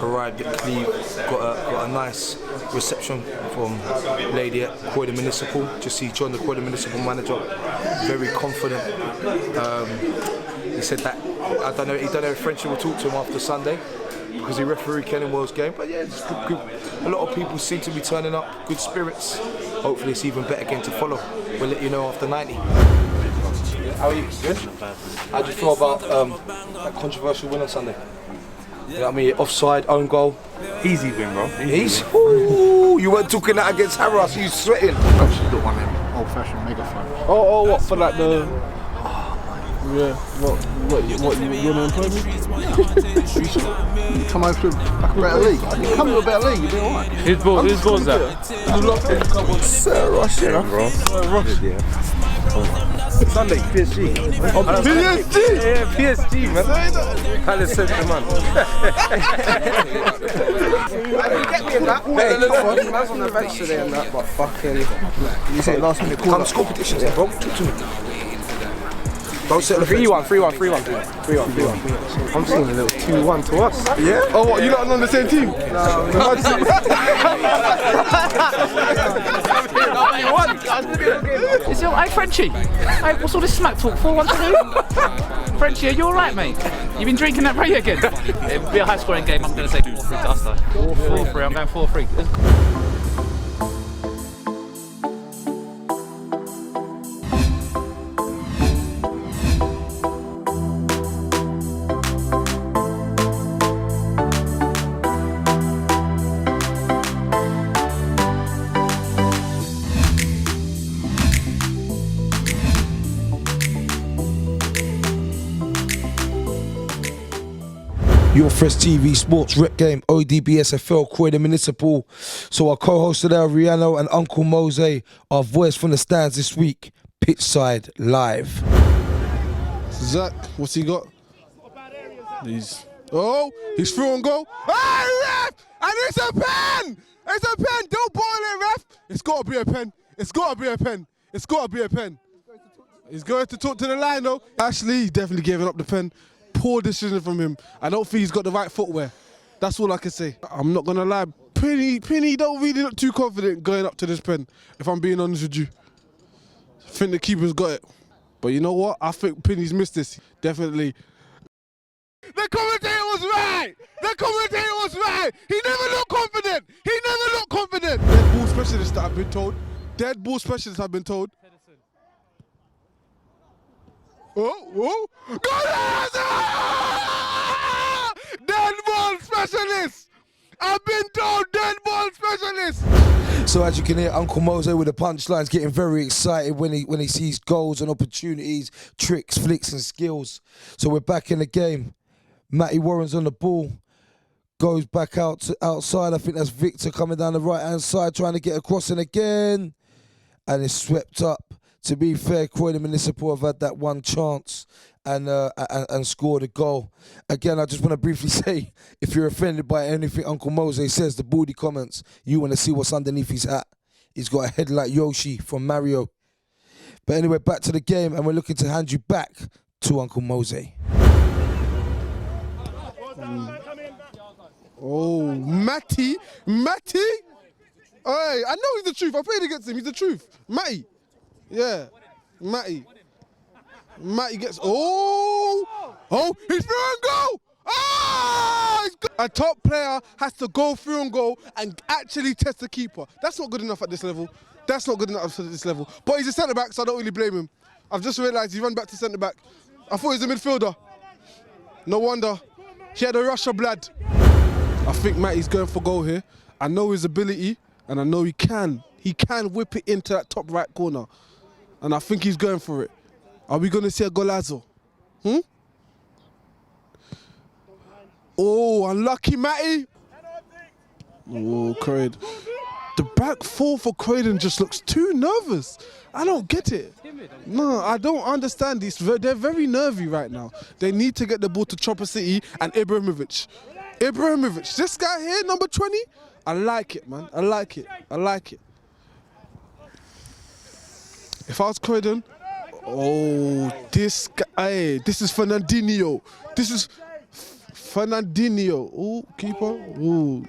arrived at Cleve, got a nice reception from lady at Croydon Municipal. Just he joined the Croydon Municipal manager, very confident. He said that he don't know if Frenchie will talk to him after Sunday because he refereed Kenilworth's game. But yeah, just good. A lot of people seem to be turning up, good spirits. Hopefully it's even better game to follow. We'll let you know after 90. How are you? Good? How do you feel about that controversial win on Sunday? You know what I mean? Offside, own goal. Easy win, bro. Easy. Ooh, you weren't talking that against Harris, you sweating. Obviously got one of them old-fashioned megaphone. Oh, what for like the? Yeah. What you wanna employ me? You come over to a better league. You come to a better league, you'll be alright. Whose ball's that? Sarah Russian, bro. Sunday, PSG. Oh, PSG? Yeah, PSG, man. Palace Centre, man. Get me in that. Man's on the bench today and that, but fucking. You say last minute call. Come to competitions, bro. Talk to me. Don't settle 3-1. I'm seeing a little 2-1 to us. Yeah? Oh, what? You lot on the same team? No. Is it, hey Frenchie, hey, what's all this smack talk for? 1-2? Frenchie, are you alright, mate? You been drinking that Ray again? It'll be a high scoring game, I'm going to say 4-3 to us though. 4-3, I'm going 4-3. Your Fresh TV Sports Rep Game, ODBSFL, Croydon Municipal. So our co-host today, Rihanna and Uncle Mose, our voice from the stands this week, Pitchside Live. Zach, what's he got? He's through and go. Hey, ref! And it's a pen! It's a pen! Don't ball it, ref! It's got to be a pen. It's got to be a pen. It's got to be a pen. He's going to talk to the line, though. Ashley, he's definitely giving up the pen. Poor decision from him. I don't think he's got the right footwear. That's all I can say. I'm not gonna lie. Penny don't really look too confident going up to this pen, if I'm being honest with you. I think the keeper's got it. But you know what? I think Penny's missed this. Definitely. The commentator was right! The commentator was right! He never looked confident! Dead ball specialists that I've been told. Oh! Dead ball specialist! I've been told dead ball specialist! So as you can hear, Uncle Mose with the punchlines getting very excited when he sees goals and opportunities, tricks, flicks and skills. So we're back in the game. Matty Warren's on the ball. Goes back outside. I think that's Victor coming down the right-hand side trying to get across and again. And it's swept up. To be fair, Croydon Municipal have had that one chance and scored a goal. Again, I just want to briefly say, if you're offended by anything Uncle Mose says, the booty comments, you want to see what's underneath his hat. He's got a head like Yoshi from Mario. But anyway, back to the game, and we're looking to hand you back to Uncle Mose. Oh, Matty? Hey, I know he's the truth. I played against him. He's the truth. Matty. Yeah, Matty gets, he's through and go! A top player has to go through and go and actually test the keeper. That's not good enough at this level. But he's a centre-back, so I don't really blame him. I've just realised he ran back to centre-back. I thought he was a midfielder. No wonder. He had a rush of blood. I think Matty's going for goal here. I know his ability, and I know he can. He can whip it into that top right corner. And I think he's going for it. Are we going to see a golazo? Oh, unlucky Matty. Oh, Croydon. The back four for Croydon just looks too nervous. I don't get it. No, I don't understand this. They're very nervy right now. They need to get the ball to Chopper City and Ibrahimovic. This guy here, number 20, I like it, man. I like it. If I was Croydon, this guy, this is Fernandinho. This is Fernandinho. Ooh, keeper. Ooh.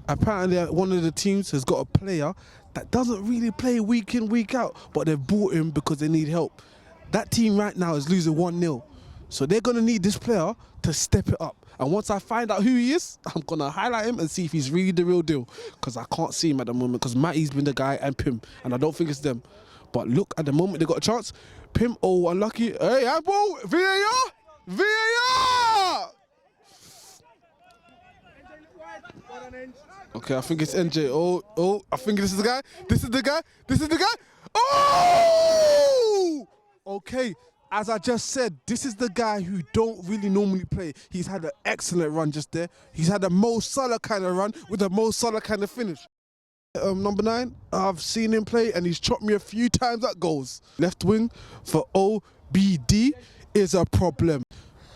Apparently, one of the teams has got a player that doesn't really play week in, week out, but they've bought him because they need help. That team right now is losing 1-0. So they're going to need this player to step it up. And once I find out who he is, I'm going to highlight him and see if he's really the real deal. Because I can't see him at the moment, because Matty's been the guy and Pim, and I don't think it's them. But look, at the moment they got a chance. Pim, oh, unlucky. Hey, handball! VAR! VAR! Okay, I think it's NJ. Oh, I think this is the guy. This is the guy. This is the guy. Oh! Okay, as I just said, this is the guy who don't really normally play. He's had an excellent run just there. He's had a Mo Salah kind of run with a Mo Salah kind of finish. Number 9, I've seen him play and he's chopped me a few times at goals. Left wing for OBD is a problem.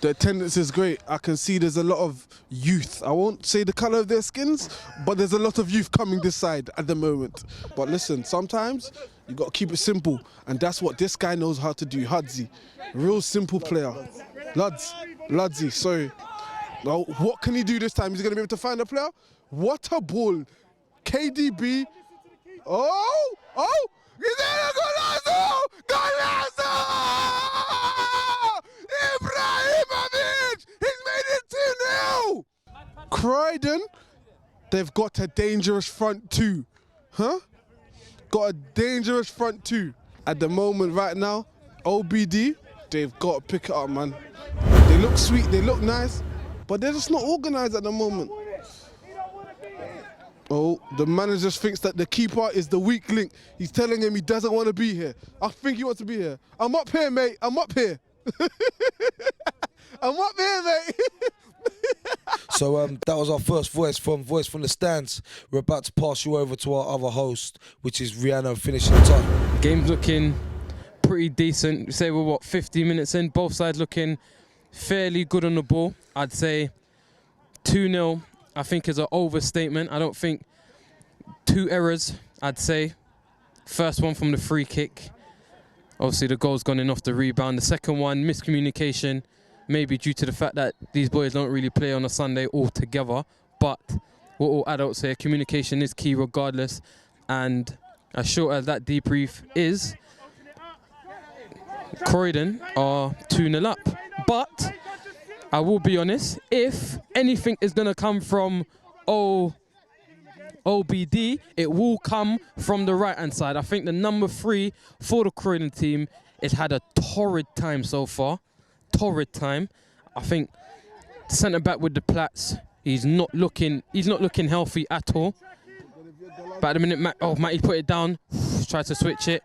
The attendance is great. I can see there's a lot of youth. I won't say the colour of their skins, but there's a lot of youth coming this side at the moment. But listen, sometimes you got to keep it simple, and that's what this guy knows how to do. Hudzy, real simple player. Ludzy, sorry. Now, what can he do this time? Is he going to be able to find a player? What a ball. KDB. Oh! Golazo! Ibrahimovic! He's made it 2-0! Croydon, they've got a dangerous front two. Huh? Got a dangerous front two. At the moment right now, OBD, they've got to pick it up, man. They look sweet, they look nice, but they're just not organised at the moment. Oh, the manager just thinks that the keeper is the weak link. He's telling him he doesn't want to be here. I think he wants to be here. I'm up here, mate. I'm up here. I'm up here, mate. So that was our first Voice from the Stands. We're about to pass you over to our other host, which is Rihanna, finishing the time. Game's looking pretty decent. Say we're, what, 50 minutes in? Both sides looking fairly good on the ball. I'd say 2-0. I think is an overstatement. I don't think 2 errors, I'd say. First one from the free kick. Obviously, the goal's gone in off the rebound. The second one, miscommunication, maybe due to the fact that these boys don't really play on a Sunday all together. But what all adults say, communication is key regardless. And as short as that debrief is, Croydon are 2-0 up. But I will be honest, if anything is going to come from OBD, it will come from the right-hand side. I think the number 3 for the Croydon team has had a torrid time so far. Torrid time. I think centre-back with the Platts, he's not looking healthy at all. But at the minute, Matty put it down, tried to switch it.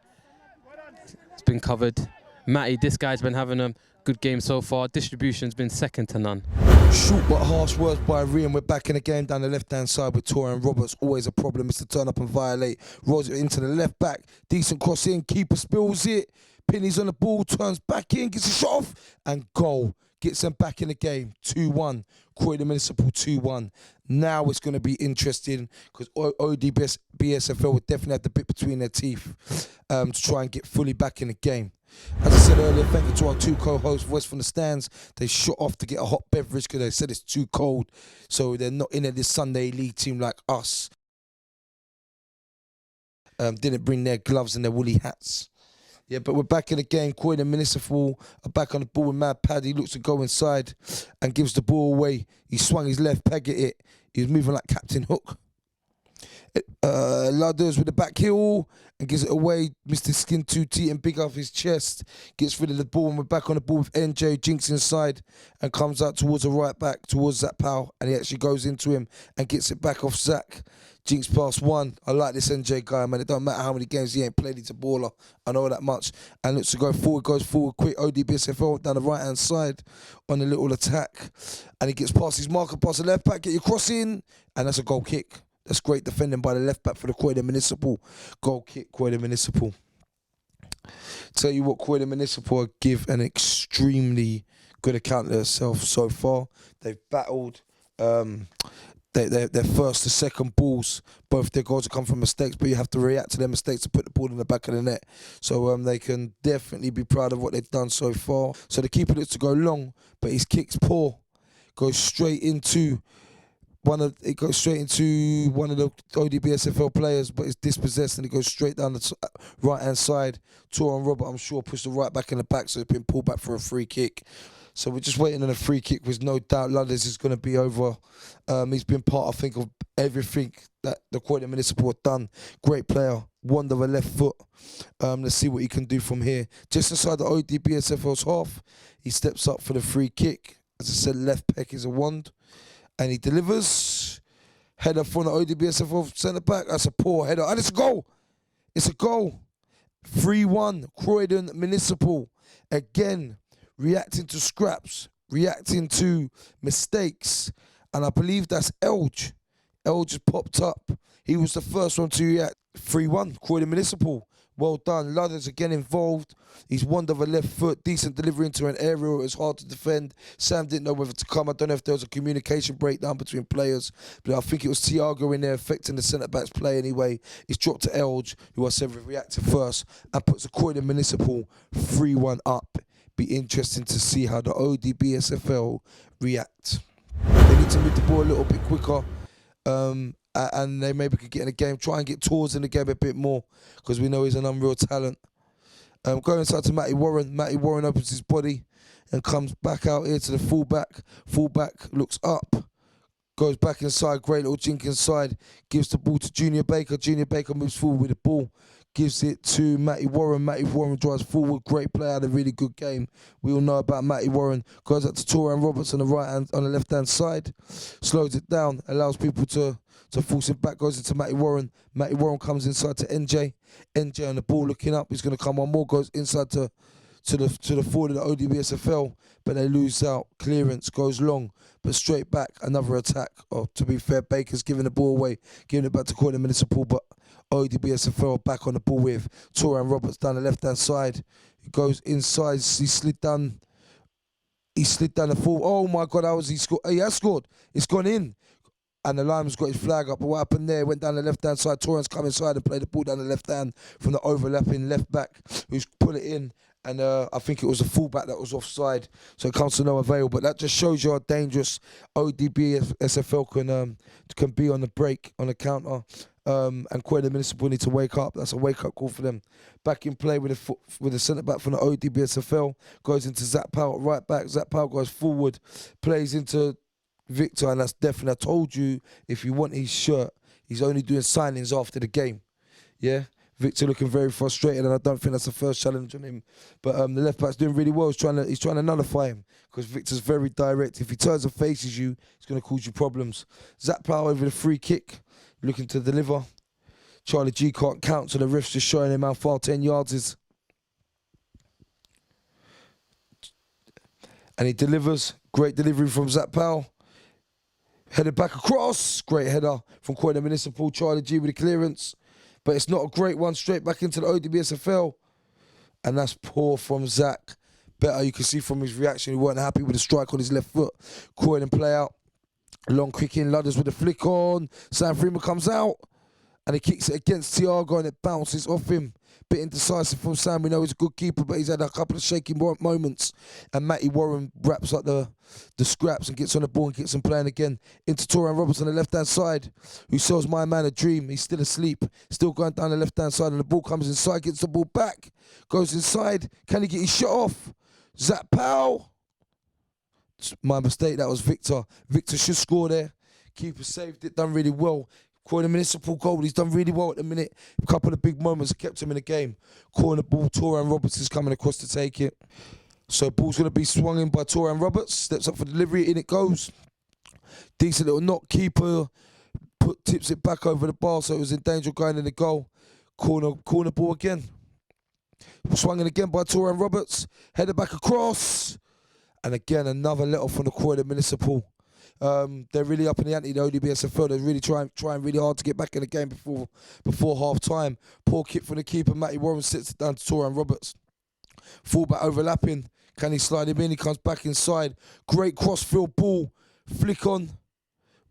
It's been covered. Matty, this guy's been having a good game so far. Distribution's been second to none. Short but harsh words by Rian. We're back in the game down the left-hand side with Torian Roberts. Always a problem is to turn up and violate. Rolls it into the left back. Decent cross in. Keeper spills it. Penny's on the ball. Turns back in. Gets a shot off. And goal. Gets them back in the game. 2-1. Croydon Municipal 2-1. Now it's going to be interesting because BSFL would definitely have the bit between their teeth to try and get fully back in the game. As I said earlier, thank you to our 2 co-hosts, Voice from the Stands. They shot off to get a hot beverage because they said it's too cold. So they're not in this Sunday league team like us. Didn't bring their gloves and their woolly hats. Yeah, but we're back in the game. Croydon Municipal are back on the ball with Mad Paddy. Looks to go inside and gives the ball away. He swung his left peg at it. He was moving like Captain Hook. Ladders with the back heel and gives it away. Mr. Skin 2T and big off his chest. Gets rid of the ball and we're back on the ball with NJ. Jinx inside and comes out towards the right back, towards Zach Powell. And he actually goes into him and gets it back off Zach. Jinx past 1. I like this NJ guy, man. It don't matter how many games he ain't played, he's a baller. I know that much. And looks to go forward, goes forward quick. ODBSFL down the right-hand side on a little attack. And he gets past his marker, past the left back, get your cross in. And that's a goal kick. That's great defending by the left back for the Croydon Municipal. Goal kick, Croydon Municipal. Tell you what, Croydon Municipal give an extremely good account of themselves so far. They've battled their first to second balls. Both their goals have come from mistakes, but you have to react to their mistakes to put the ball in the back of the net. So they can definitely be proud of what they've done so far. So the keeper looks to go long, but his kick's poor. goes straight into one of the ODB SFL players, but it's dispossessed and it goes straight down the right hand side. Toran Robert, I'm sure, pushed the right back in the back, so it's been pulled back for a free kick. So we're just waiting on a free kick. With no doubt Ludders is going to be over. He's been part, I think, of everything that the Croydon Municipal have done. Great player, wonder of a left foot. Let's see what he can do from here. Just inside the ODB SFL's half, he steps up for the free kick. As I said, left pec is a wand. And he delivers. Header from the ODB SFL centre back. That's a poor header. And it's a goal. It's a goal. 3-1. Croydon Municipal. Again, reacting to scraps, reacting to mistakes. And I believe that's Elge. Elge has popped up. He was the first one to react. 3-1. Croydon Municipal. Well done. Ludders again involved. He's wonder of a left foot. Decent delivery into an area where it was hard to defend. Sam didn't know whether to come. I don't know if there was a communication breakdown between players, but I think it was Thiago in there affecting the centre-back's play anyway. He's dropped to Elge, who I said would react first, and puts the Croydon Municipal 3-1 up. Be interesting to see how the ODB SFL react. They need to move the ball a little bit quicker. And they maybe could get in the game, try and get towards in the game a bit more, because we know he's an unreal talent. Going inside to Matty Warren. Matty Warren opens his body and comes back out here to the fullback. Fullback looks up, goes back inside, great little jink inside, gives the ball to Junior Baker. Junior Baker moves forward with the ball, gives it to Matty Warren. Matty Warren drives forward, great player, had a really good game. We all know about Matty Warren. Goes up to Toran Roberts on the left hand side, slows it down, allows people to force him back, goes into Matty Warren. Matty Warren comes inside to NJ. NJ on the ball looking up. He's going to come one more, goes inside to the forward of the ODB SFL, but they lose out. Clearance goes long, but straight back. Another attack. Oh, to be fair, Baker's giving the ball away, giving it back to Croydon Municipal, but ODB SFL back on the ball with Toran Roberts down the left-hand side. He goes inside. He slid down the full. Oh my God, how was he scored? He has scored. It's gone in. And the lineman's got his flag up. But what happened there? Went down the left-hand side. Torrance come inside and played the ball down the left hand from the overlapping left back, who's put it in. And I think it was a fullback that was offside, so it comes to no avail. But that just shows you how dangerous ODB SFL can be on the break, on the counter. And Croydon Municipal need to wake up. That's a wake-up call for them. Back in play with the centre-back from the ODB SFL. Goes into Zach Powell at right back. Zach Powell goes forward, plays into Victor, and that's definitely, I told you, if you want his shirt, he's only doing signings after the game. Yeah? Victor looking very frustrated, and I don't think that's the first challenge on him. But the left back's doing really well. He's trying to nullify him, because Victor's very direct. If he turns and faces you, it's going to cause you problems. Zach Powell over the free kick, looking to deliver. Charlie G can't count, so the ref's just showing him how far 10 yards is. And he delivers. Great delivery from Zach Powell. Headed back across. Great header from Croydon Municipal. Charlie G with the clearance. But it's not a great one. Straight back into the ODB SFL. And that's poor from Zach. Better, you can see from his reaction, he weren't happy with the strike on his left foot. Croydon play out. Long kick in. Ludders with the flick on. Sam Freeman comes out. And he kicks it against Thiago and it bounces off him. Bit indecisive from Sam. We know he's a good keeper, but he's had a couple of shaky moments. And Matty Warren wraps up the scraps and gets on the ball and gets him playing again. Into Toran Roberts on the left-hand side, who sells my man a dream. He's still asleep, still going down the left-hand side, and the ball comes inside, gets the ball back, goes inside. Can he get his shot off? Zach Powell. It's my mistake, that was Victor. Victor should score there. Keeper saved it, done really well. Croydon Municipal goal, he's done really well at the minute. A couple of big moments that kept him in the game. Corner ball, Toran Roberts is coming across to take it. So ball's going to be swung in by Toran Roberts. Steps up for delivery, in it goes. Decent little knock, keeper tips it back over the bar, so it was in danger of going in the goal. Corner ball again. Swung in again by Toran Roberts. Headed back across. And again, another let off from the Croydon Municipal. They're really up in the ante, the ODB SFL. They're really trying really hard to get back in the game before half time. Poor kick from the keeper. Matty Warren sits it down to Toran Roberts. Fullback overlapping. Can he slide him in? He comes back inside. Great cross-field ball. Flick on.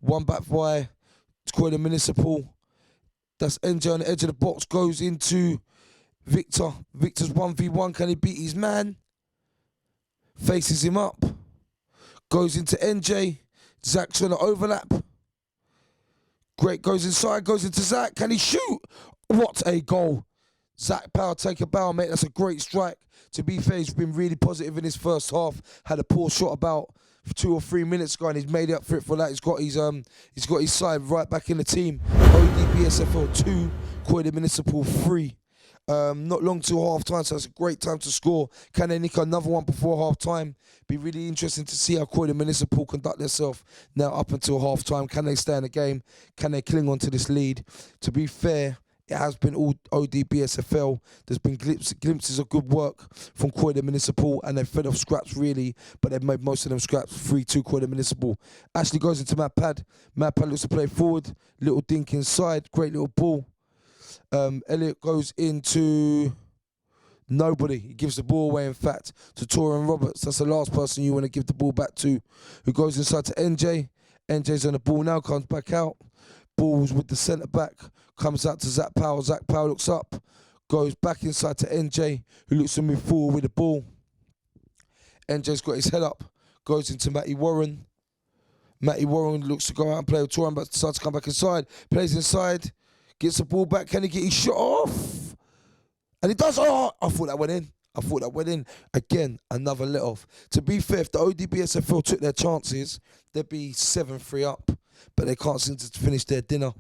One back by Croydon Municipal. That's NJ on the edge of the box. Goes into Victor. Victor's 1v1. Can he beat his man? Faces him up. Goes into NJ. Zach's on the overlap. Great, goes inside, goes into Zach. Can he shoot? What a goal. Zach Powell, take a bow, mate. That's a great strike. To be fair, he's been really positive in his first half. Had a poor shot about 2 or 3 minutes ago, and he's made up for it for that. He's got his side right back in the team. ODBSFL 2, Croydon Municipal 3. Not long till half time, so it's a great time to score. Can they nick another one before half time? Be really interesting to see how Croydon Municipal conduct themselves now up until half time. Can they stay in the game? Can they cling on to this lead? To be fair, it has been all ODBSFL. There's been glimpses of good work from Croydon Municipal, and they've fed off scraps really, but they've made most of them scraps. 3-2 Croydon Municipal. Ashley goes into Matt Pad. Matt Pad looks to play forward. Little dink inside. Great little ball. Elliot goes into nobody. He gives the ball away, in fact, to Torin Roberts. That's the last person you want to give the ball back to, who goes inside to NJ. NJ's on the ball now, comes back out. Ball's with the centre back, comes out to Zach Powell. Zach Powell looks up, goes back inside to NJ, who looks to move forward with the ball. NJ's got his head up, goes into Matty Warren. Matty Warren looks to go out and play with Torin, but decides to come back inside. Plays inside. Gets the ball back. Can he get his shot off? And he does. Oh, I thought that went in. Again, another let off. To be fair, if the ODBSFL took their chances, they'd be 7-3 up. But they can't seem to finish their dinner.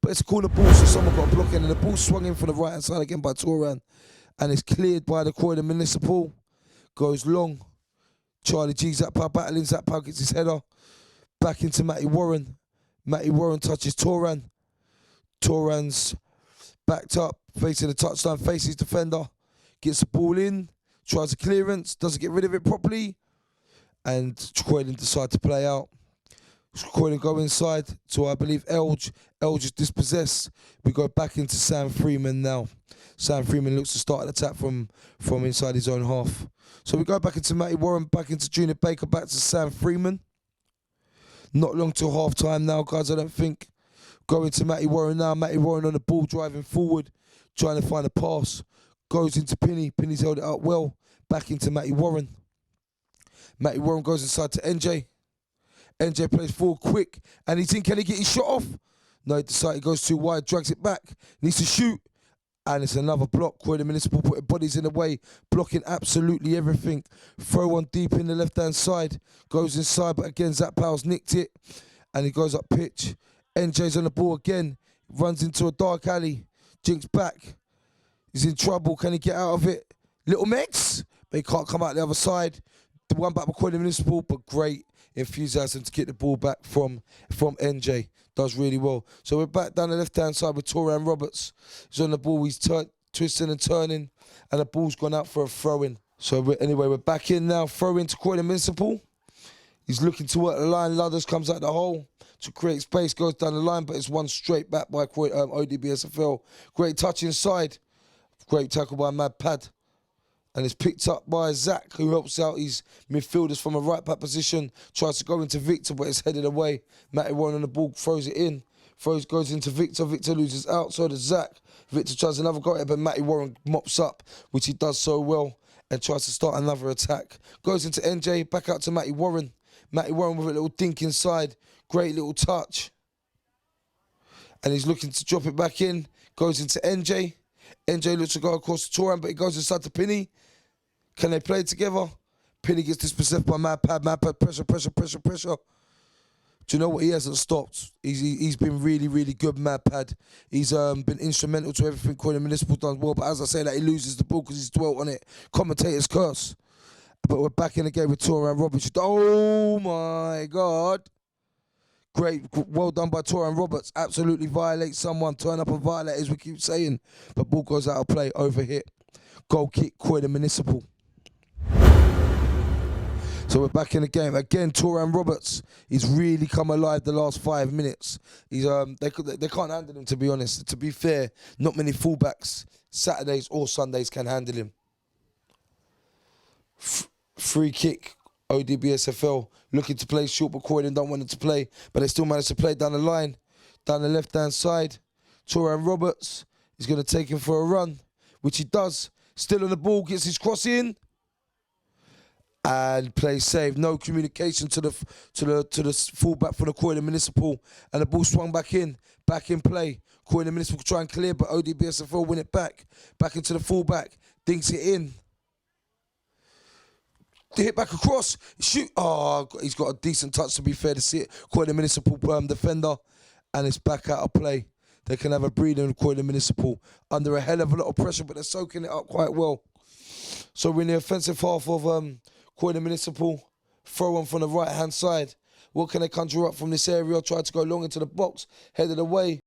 But it's a corner ball, so someone got a block in. And the ball swung in from the right-hand side again by Toran. And it's cleared by the Croydon Municipal. Goes long. Charlie G, Zach Powell battling. Zach Powell gets his header. Back into Matty Warren. Matty Warren touches Toran. Toran's backed up, facing the touchline, faces defender, gets the ball in, tries a clearance, doesn't get rid of it properly, and Croydon decide to play out. Croydon go inside to, I believe, Elge. Elge is dispossessed. We go back into Sam Freeman now. Sam Freeman looks to start an attack from inside his own half. So we go back into Matty Warren, back into Junior Baker, back to Sam Freeman. Not long till half time now, guys, I don't think. Going to Matty Warren now. Matty Warren on the ball, driving forward, trying to find a pass. Goes into Penny. Penny's held it up well. Back into Matty Warren. Matty Warren goes inside to NJ. NJ plays forward quick. And he's in. Can he get his shot off? No, he decides he goes too wide, drags it back. Needs to shoot. And it's another block. Croydon Municipal putting bodies in the way, blocking absolutely everything. Throw one deep in the left-hand side. Goes inside, but again, Zach Powell's nicked it. And he goes up pitch. NJ's on the ball again, runs into a dark alley, jinks back, he's in trouble, can he get out of it? Little Mex, but he can't come out the other side. The one back by Croydon Municipal, but great enthusiasm to get the ball back from NJ, does really well. So we're back down the left-hand side with Toran Roberts. He's on the ball, he's twisting and turning, and the ball's gone out for a throw-in. So we're back in now, throw-in to Croydon Municipal. He's looking to work the line, Ludders comes out the hole to create space, goes down the line, but it's one straight back by ODBSFL. Great touch inside. Great tackle by Mad Pad. And it's picked up by Zach, who helps out his midfielders from a right back position. Tries to go into Victor, but it's headed away. Matty Warren on the ball, throws it in. Goes into Victor. Victor loses out, so does Zach. Victor tries another go at it, but Matty Warren mops up, which he does so well, and tries to start another attack. Goes into NJ, back out to Matty Warren. Matty Warren with a little dink inside. Great little touch. And he's looking to drop it back in. Goes into NJ. NJ looks to go across to Toran, but he goes inside to Penny. Can they play together? Penny gets dispossessed by Mad Pad. Mad Pad, pressure. Do you know what? He hasn't stopped. He's been really, really good, Mad Pad. He's been instrumental to everything Croydon Municipal does well, but as I say that, he loses the ball because he's dwelt on it. Commentator's curse. But we're back in the game with Toran Roberts. Oh my God. Great, well done by Toran Roberts. Absolutely violates someone. Turn up and violate, as we keep saying. But ball goes out of play, overhit. Goal kick, Croydon Municipal. So we're back in the game. Again, Toran Roberts. He's really come alive the last 5 minutes. He's they can't handle him, to be honest. To be fair, not many fullbacks, Saturdays or Sundays, can handle him. Free kick, ODBSFL. Looking to play short, but Croydon don't want it to play. But they still manage to play down the line. Down the left-hand side. Toran Roberts is going to take him for a run, which he does. Still on the ball, gets his cross in. and play safe. No communication to the fullback for the Croydon Municipal, and the ball swung back in play. Croydon Municipal try and clear, but ODBSFL win it back into the fullback, dinks it in. Hit back across, shoot. Oh, he's got a decent touch, to be fair to see it. Croydon Municipal defender, and it's back out of play. They can have a breather in Croydon Municipal under a hell of a lot of pressure, but they're soaking it up quite well. So we're in the offensive half of Croydon Municipal. Throw on from the right-hand side. What can they conjure up from this area? Try to go long into the box, headed away.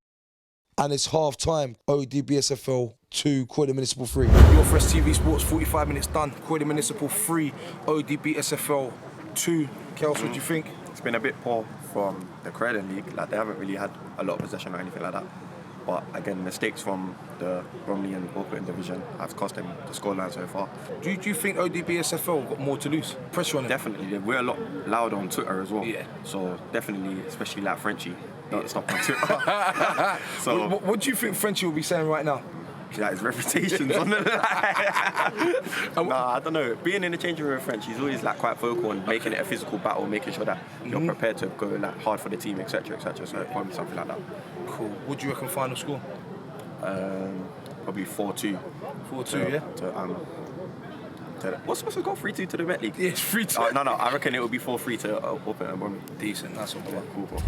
And it's half-time. ODBSFL 2, Croydon Municipal 3. Your Fresh TV Sports, 45 minutes done. Croydon Municipal 3, ODBSFL 2. Kels, what do you think? It's been a bit poor from the Croydon League. Like, they haven't really had a lot of possession or anything like that. But again, mistakes from the Bromley and Orpington division have cost them the scoreline so far. Do you think ODBSFL got more to lose? Pressure on them? Definitely. We're a lot louder on Twitter as well. Yeah. So definitely, especially like Frenchie, don't stop on Twitter. So what do you think Frenchie will be saying right now? Like his reputation's on the line. Nah, I don't know. Being in the changing room with French, he's always like quite vocal and making it a physical battle, making sure that you're prepared to go like hard for the team, etc., etc. So probably something like that. Cool. What do you reckon final score? Probably 4-2. 4-2, yeah. What's supposed to go 3-2 to the Met League? Yeah, it's 3-2. No, I reckon it will be 4-3 to Orpington and Bromley. Decent, that's all. Cool, bro.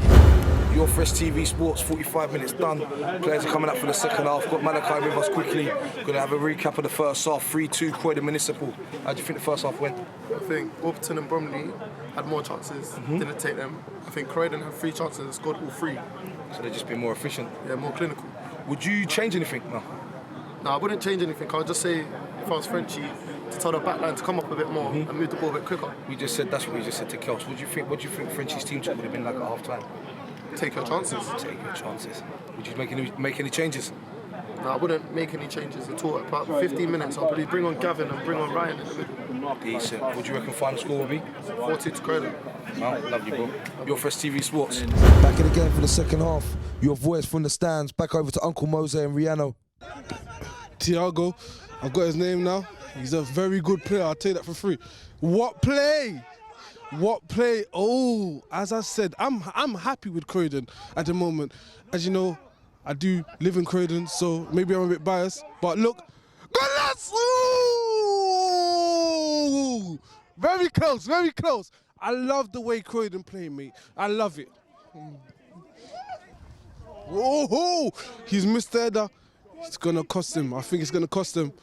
Your Fresh TV Sports, 45 minutes done. Players are coming up for the second half. Got Malachi with us quickly. Going to have a recap of the first half. 3-2 Croydon Municipal. How do you think the first half went? I think Orpington and Bromley had more chances, didn't take them. I think Croydon had 3 chances and scored all 3. So they've just been more efficient. Yeah, more clinical. Would you change anything? No, I wouldn't change anything. I would just say, if I was Frenchie, to tell the backline to come up a bit more and move the ball a bit quicker. That's what we just said to Kels. What do you think Frenchie's team talk would have been like at half time? Take your chances. Take your chances. Would you make any changes? No, I wouldn't make any changes at all. About 15 minutes, I'll probably bring on Gavin and bring on Ryan in the middle. Decent. What do you reckon final score will be? 4-2 to Croydon. Wow, love you, bro. Your Fresh TV Sports. Back in the game for the second half. Your voice from the stands. Back over to Uncle Mose and Rihanna. Thiago, I've got his name now. He's a very good player. I'll tell you that for free. What play? What play? Oh, as I said, I'm happy with Croydon at the moment. As you know, I do live in Croydon, so maybe I'm a bit biased. But look, goodness! Ooh! Very close, very close. I love the way Croydon play, mate. I love it. Oh, he's missed the header. It's gonna cost him. I think it's gonna cost him.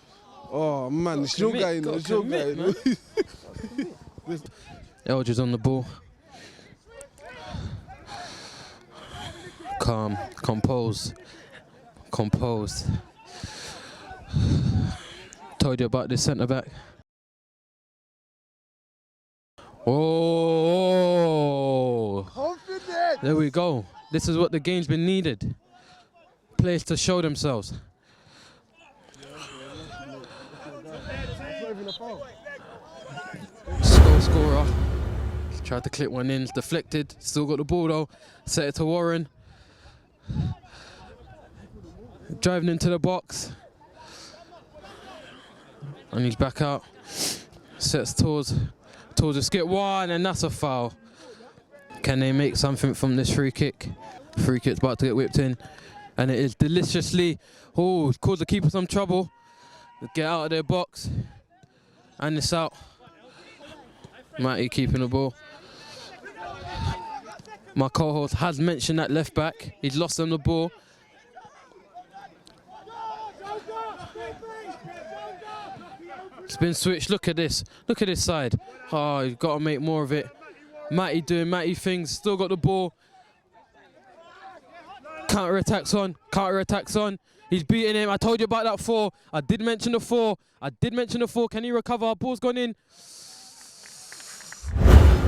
Oh man, it's your guy. It's your guy. Eldridge on the ball. Calm, composed. Told you about this centre back. Oh, there we go. This is what the game's been needed. Players to show themselves. Goal scorer. Tried to clip one in, deflected. Still got the ball though. Set it to Warren. Driving into the box. And he's back out. Sets towards a skip one, and that's a foul. Can they make something from this free kick? Free kick's about to get whipped in. And it is deliciously, caused the keeper some trouble. Get out of their box. And it's out. Matty keeping the ball. My co-host has mentioned that left back. He's lost on the ball. It's been switched. Look at this. Look at this side. Oh, you've got to make more of it. Matty doing Matty things. Still got the ball. Counter-attacks on. Counter-attacks on. He's beating him. I told you about that 4. I did mention the 4. Can he recover? Ball's gone in.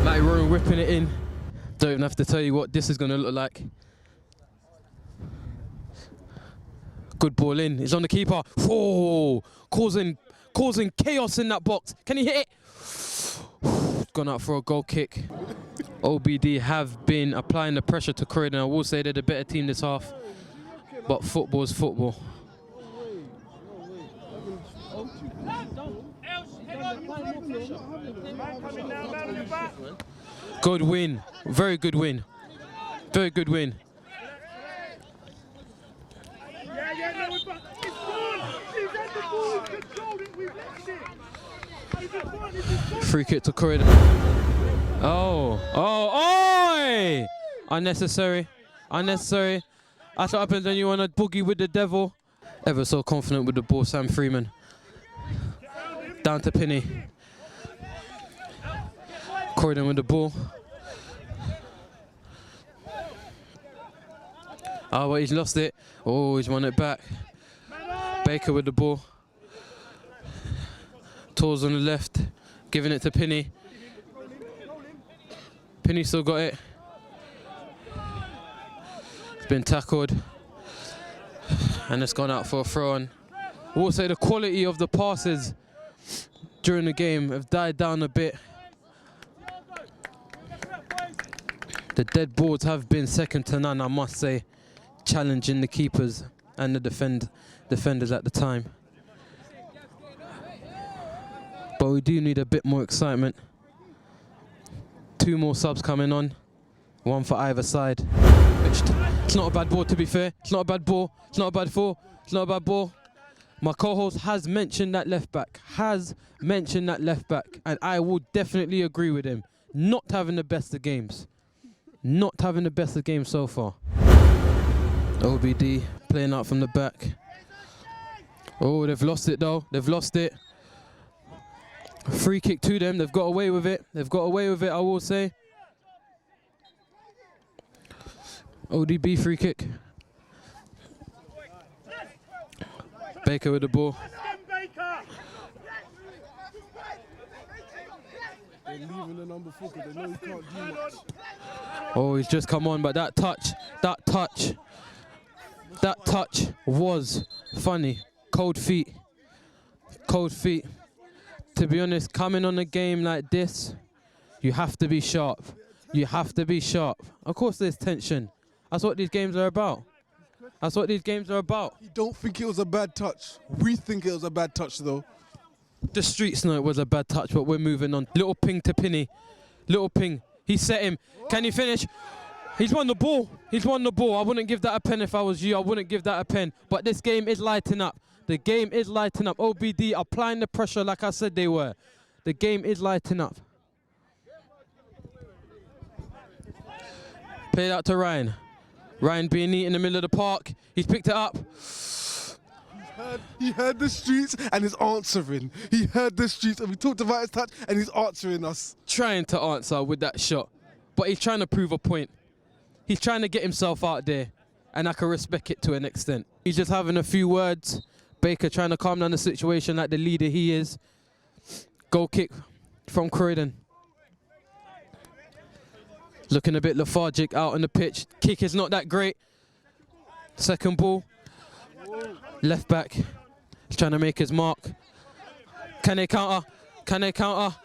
Matty Rowan whipping it in. Don't even have to tell you what this is going to look like. Good ball in. He's on the keeper. Oh, causing chaos in that box. Can he hit it? Gone out for a goal kick. OBD have been applying the pressure to Croydon. I will say they're the better team this half. But football's football. Good win. Very good win. Very good win. Free kick to Croydon. Oh! Unnecessary. Unnecessary. That's what happens when you want to boogie with the devil. Ever so confident with the ball, Sam Freeman. Down to Penny. Croydon with the ball. Oh, well, he's lost it. Oh, he's won it back. Baker with the ball. Tools on the left, giving it to Penny. Penny still got it. It's been tackled. And it's gone out for a throw-on. We'll say the quality of the passes during the game have died down a bit. The dead balls have been second to none, I must say, challenging the keepers and the defenders at the time. But we do need a bit more excitement. 2 more subs coming on, 1 for either side. It's not a bad ball, to be fair. It's not a bad ball. It's not a bad ball. It's not a bad ball. My co-host has mentioned that left back. And I will definitely agree with him. Not having the best of games. Not having the best of games so far. OBD playing out from the back. Oh, they've lost it though. They've lost it. Free kick to them. They've got away with it. They've got away with it, I will say. ODB free kick. Baker with the ball. They're leaving the number 4 because they know he can't do much. Oh, he's just come on, but that touch was funny. Cold feet. Cold feet. To be honest, coming on a game like this, you have to be sharp. You have to be sharp. Of course there's tension. That's what these games are about. That's what these games are about. You don't think it was a bad touch. We think it was a bad touch though. The streets know it was a bad touch, but we're moving on. Little ping to Penny. Little ping. He set him. Can he finish? He's won the ball. He's won the ball. I wouldn't give that a pen if I was you. I wouldn't give that a pen. But this game is lighting up. The game is lighting up. OBD applying the pressure like I said they were. The game is lighting up. Play it out to Ryan. Ryan being neat in the middle of the park. He's picked it up. He heard the streets and he's answering. He heard the streets and we talked about his touch and he's answering us. Trying to answer with that shot. But he's trying to prove a point. He's trying to get himself out there. And I can respect it to an extent. He's just having a few words. Baker trying to calm down the situation like the leader he is. Goal kick from Croydon. Looking a bit lethargic out on the pitch. Kick is not that great. Second ball. Left back. He's trying to make his mark. Can they counter? Can they counter?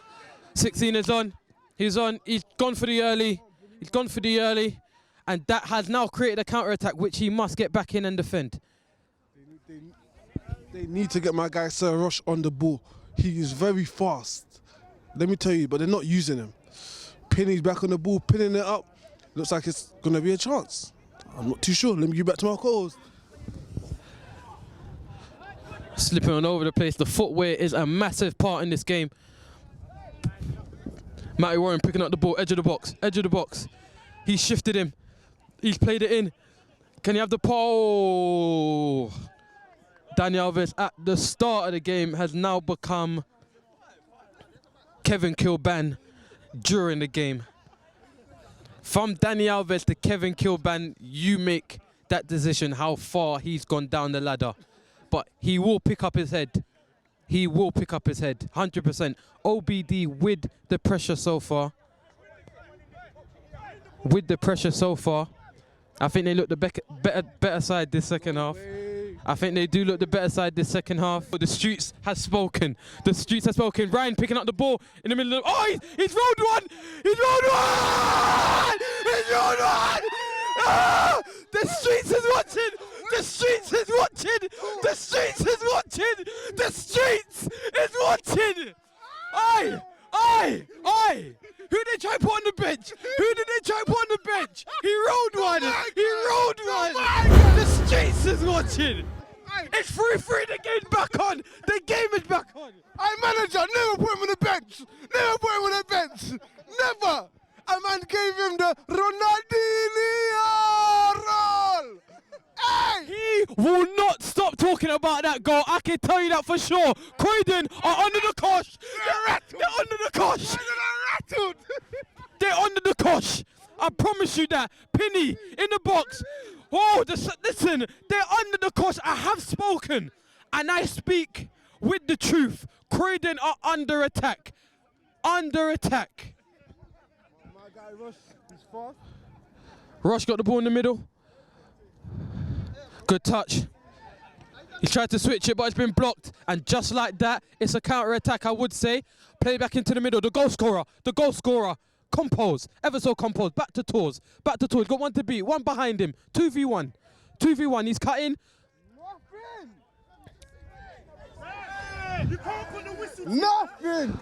16 is on. He's on. He's gone for the early. He's gone for the early. And that has now created a counter-attack which he must get back in and defend. They need to get my guy Sir Roche on the ball. He is very fast. Let me tell you, but they're not using him. Penny's back on the ball, pinning it up. Looks like it's going to be a chance. I'm not too sure. Let me get back to my calls. Slipping on over the place. The footwear is a massive part in this game. Matty Warren picking up the ball, edge of the box, edge of the box. He's shifted him. He's played it in. Can he have the pole? Danny Alves at the start of the game has now become Kevin Kilban during the game. From Danny Alves to Kevin Kilban, you make that decision how far he's gone down the ladder. But he will pick up his head. He will pick up his head, 100%. OBD with the pressure so far. With the pressure so far. I think they look the better side this second half. I think they do look the better side this second half. But the streets has spoken. The streets has spoken. Ryan picking up the ball in the middle of... Oh, he's rolled one! He's rolled one! He's rolled one! Ah! The streets is watching! The streets is watching! The streets is watching! The streets is watching! Oi! Who did they try to put on the bench? Who did they try to put on the bench? He rolled one. He rolled one. The streets is watching. It's 3-3. The game's back on. The game is back on. Manager, never put him on the bench. Never put him on the bench. Never. A man gave him the Ronaldinho roll. Hey! He will not stop talking about that goal. I can tell you that for sure. Croydon are under the cosh. They're under the cosh. They're under the cosh. I promise you that. Penny in the box. Oh, listen, they're under the cosh. I have spoken, and I speak with the truth. Croydon are under attack. Under attack. My guy Rush is fast. Rush got the ball in the middle. Good touch. He tried to switch it, but it's been blocked. And just like that, it's a counter-attack, I would say. Play back into the middle. The goal scorer. Compose. Ever so composed. Back to Tours. Got one to beat. One behind him. 2v1. He's cutting. Nothing.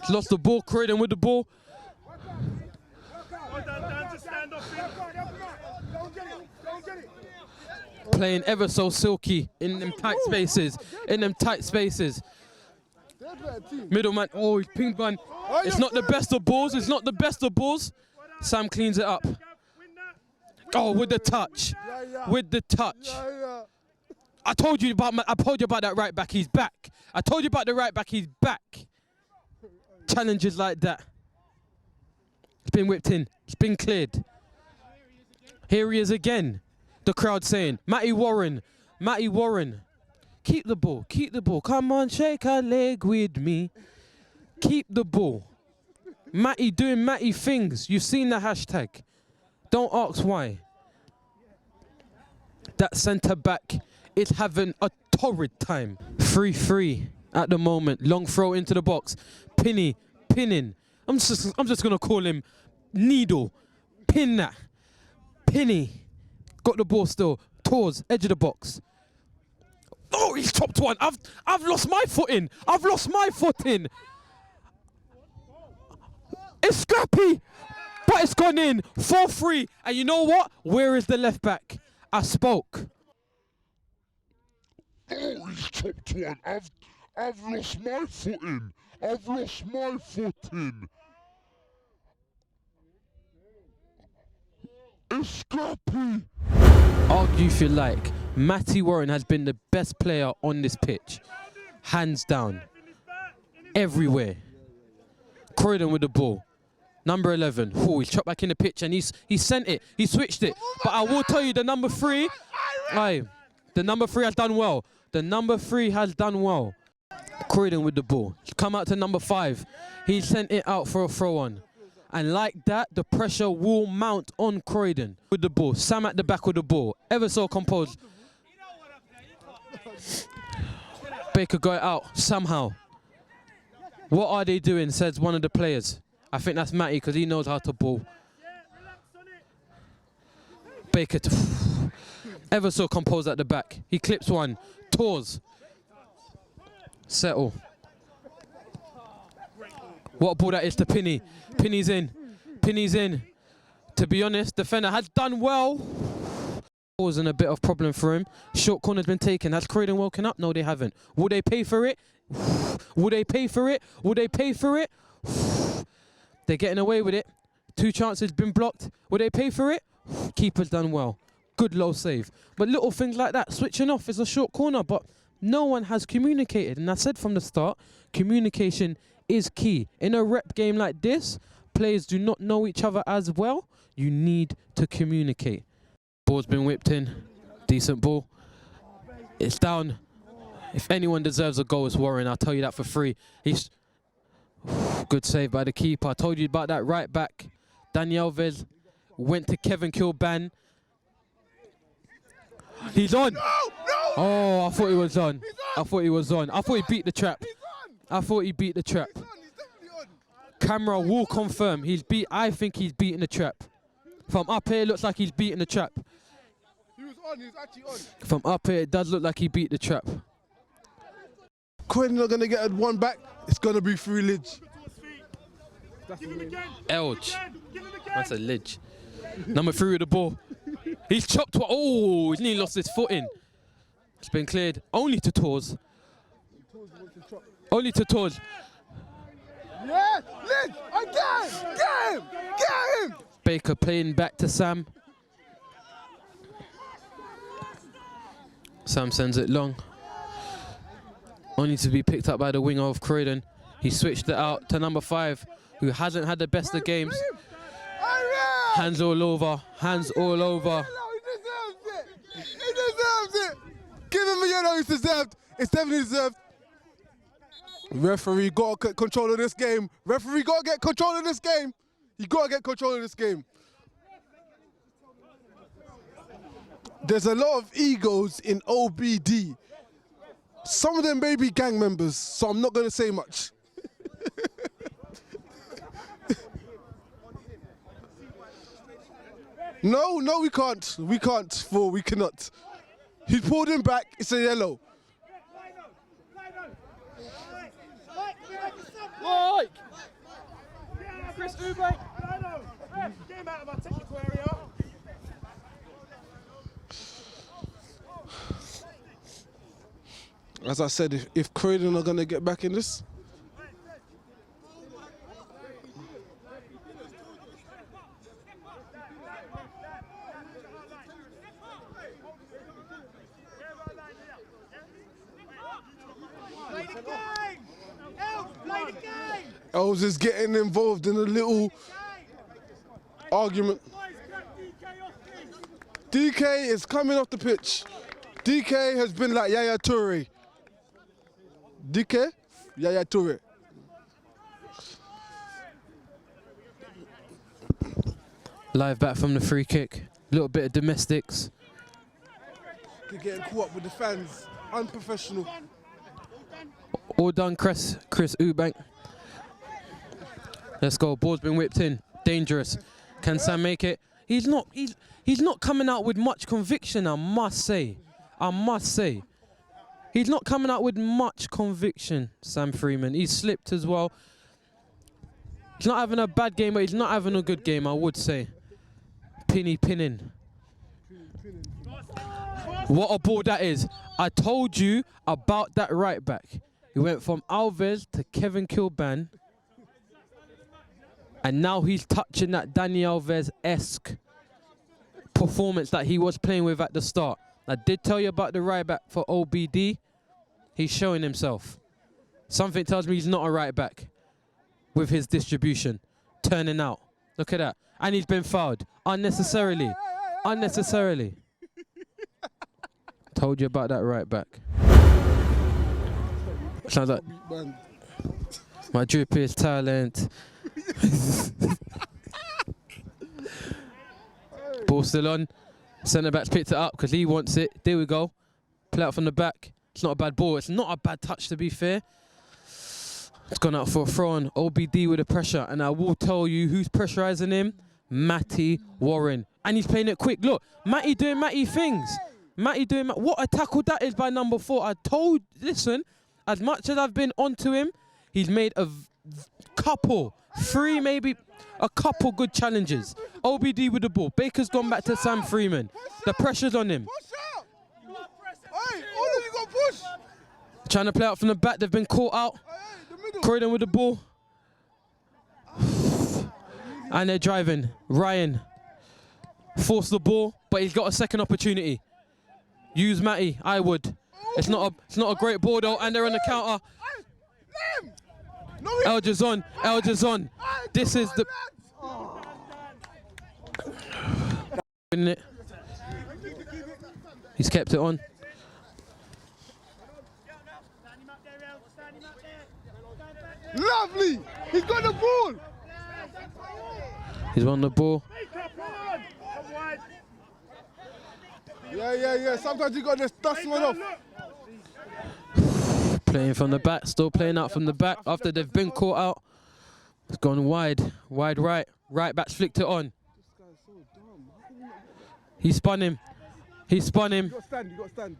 Lost the ball. Croydon with the ball. Playing ever so silky in them tight spaces. Middleman, oh, he's pinged one. It's not the best of balls. Sam cleans it up. Oh, with the touch. I told you about that right back. He's back. Challenges like that. It's been whipped in. It's been cleared. Here he is again. The crowd saying, Matty Warren. Keep the ball. Come on, shake a leg with me. Keep the ball. Matty doing Matty things. You've seen the hashtag. Don't ask why. That centre back is having a torrid time. 3-3 at the moment. Long throw into the box. Pinning. I'm just gonna call him Needle. Pin that. Penny. Got the ball still. Tours, edge of the box. Oh, he's chopped one. I've lost my footing. It's scrappy, but it's gone in. 4-3. And you know what? Where is the left back? I spoke. Oh, he's chopped one. I've lost my footing. It's scrappy. Argue if you like. Matty Warren has been the best player on this pitch. Hands down. Everywhere. Croydon with the ball. Number 11. Oh, he's chopped back in the pitch and he sent it. He switched it. But I will tell you, the number 3, the number 3 has done well. Croydon with the ball. Come out to number 5. He sent it out for a throw-on. And like that, the pressure will mount on Croydon with the ball. Sam at the back with the ball. Ever so composed. Baker got it out somehow. What are they doing, says one of the players. I think that's Matty because he knows how to ball. Baker, ever so composed at the back. He clips one. Tours. Settle. What a ball that is to Penny. Penny's in. To be honest, defender has done well. Causing a bit of problem for him. Short corner's been taken. Has Croydon woken up? No, they haven't. Will they pay for it? They're getting away with it. 2 chances been blocked. Will they pay for it? Keeper's done well. Good low save. But little things like that. Switching off is a short corner, but no one has communicated. And I said from the start, communication is key. In a rep game like this, players do not know each other as well. You need to communicate. Ball's been whipped in. Decent ball. It's down. If anyone deserves a goal, it's Warren. I'll tell you that for free. He's good save by the keeper. I told you about that right back. Daniel Vez went to Kevin Kilban. He's on. No! Oh, I thought he was on. I thought he beat the trap. He's definitely on. Camera will confirm. I think he's beating the trap. From up here, it looks like he's beating the trap. He was actually on. From up here, it does look like he beat the trap. Croydon are going to get one back, it's going to be through Lidge. Elge. That's a Lidge. Number 3 with the ball. He's chopped. Oh, he's nearly lost his footing. It's been cleared. Only to Tors. Only to Tors. Yeah, Lidge, again! Get him! Get him! Baker playing back to Sam. Sam sends it long. Only to be picked up by the winger of Croydon. He switched it out to number 5, who hasn't had the best of games. Hands all over. Hands all over. He deserves it. Give him a yellow. He's deserved. It's definitely deserved. Referee got to get control of this game. Referee got to get control of this game. You got to get control of this game. There's a lot of egos in OBD. Some of them may be gang members, so I'm not going to say much. No, we can't. We can't, we cannot. He pulled him back, it's a yellow. Mike! Chris Ubank! Get him out of our technical area. As I said, if Croydon are going to get back in this, Els is getting involved in a little argument. DK is coming off the pitch. DK has been like Yaya Toure. DK? Yaya Toure. Live back from the free kick. Little bit of domestics. They're getting caught up with the fans. Unprofessional. All done, Chris Ubank. Let's go. Ball's been whipped in. Dangerous. Can Sam make it? He's not coming out with much conviction, I must say. He's not coming out with much conviction, Sam Freeman. He's slipped as well. He's not having a bad game, but he's not having a good game, I would say. Pinning. What a ball that is. I told you about that right back. He went from Alves to Kevin Kilban. And now he's touching that Dani Alves-esque performance that he was playing with at the start. I did tell you about the right back for OBD. He's showing himself. Something tells me he's not a right back with his distribution. Turning out. Look at that. And he's been fouled. Unnecessarily. Told you about that right back. Sounds like my drip is talent. Ball still on. Centre back's picked it up because he wants it. There we go. Play out from the back. It's not a bad ball. It's not a bad touch, to be fair. It's gone out for a throw on. OBD with the pressure. And I will tell you who's pressurising him. Matty Warren. And he's playing it quick. Look, Matty doing Matty things. What a tackle that is by number 4. Listen, as much as I've been onto him, he's made a couple, 3 maybe, a couple good challenges. OBD with the ball. Baker's gone back to Sam Freeman. The pressure's on him. Trying to play out from the back. They've been caught out. Croydon with the ball. And they're driving. Ryan forced the ball, but he's got a second opportunity. Use Matty. I would. It's not a great ball though, and they're on the counter. Elger's on. This is the. He's kept it on. Lovely! He's got the ball! He's on the ball. Yeah. Sometimes you got to just dust one off. Playing from the back, still playing out from the back after they've been caught out. It's gone wide right. Right back's flicked it on. He spun him. You got to stand.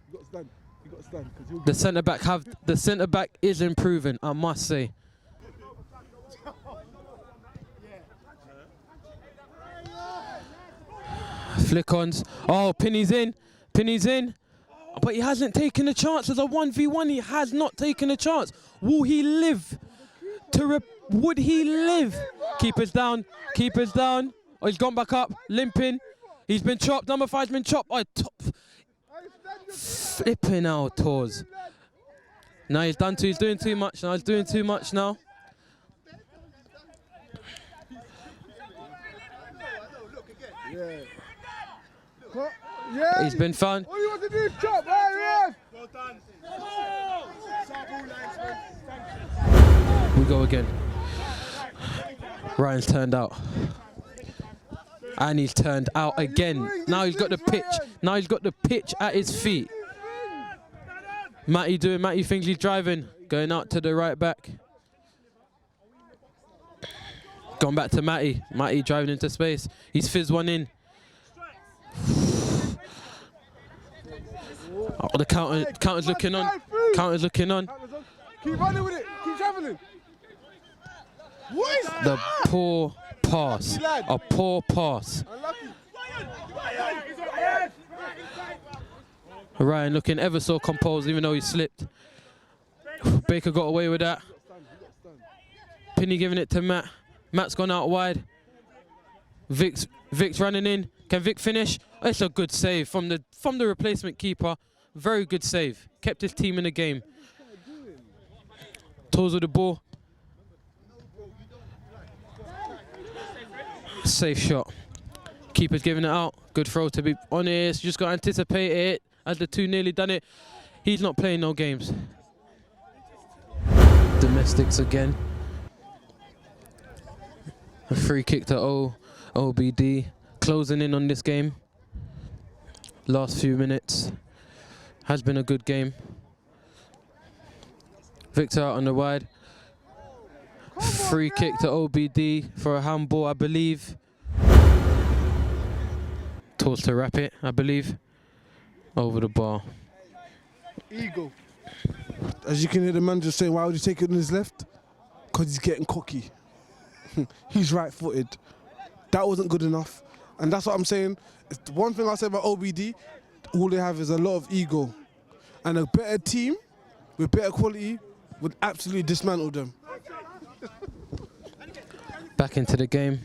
The centre back is improving, I must say. Flick-ons. Oh, Pinny's in. Pinny's in. But he hasn't taken a chance. As a 1v1, he has not taken a chance. Will he live? Would he live? Keeper's down. Keeper's down. Oh, he's gone back up. Limping. He's been chopped. Number 5's been chopped. Oh, flipping out, Tours. Now he's done too. He's doing too much now. He's doing too much now. Yeah. He's been found. All you want to do is chop. Well done. We go again. Ryan's turned out. And he's turned out again. Now he's got the pitch. Now he's got the pitch at his feet. Matty thinks he's driving. Going out to the right back. Gone back to Matty. Matty driving into space. He's fizzed one in. Oh, the counter's looking on. Counter's looking on. Keep running with it. Keep travelling. What is The poor pass. A poor pass. Ryan looking ever so composed even though he slipped. Baker got away with that. Penny giving it to Matt. Matt's gone out wide. Vic's running in. Can Vic finish? Oh, it's a good save from the replacement keeper. Very good save. Kept his team in the game. Toes with the ball. Safe shot. Keeper's giving it out. Good throw, to be honest. Just got to anticipate it. As the two nearly done it. He's not playing no games. Domestics again. A free kick to OBD. Closing in on this game. Last few minutes. Has been a good game. Victor out on the wide. Free kick to OBD for a handball, I believe. Towards to wrap it, I believe. Over the bar. Eagle. As you can hear the manager saying, why would you take it on his left? Because he's getting cocky. He's right-footed. That wasn't good enough. And that's what I'm saying. It's the one thing I say about OBD, all they have is a lot of ego. And a better team with better quality would absolutely dismantle them. Back into the game.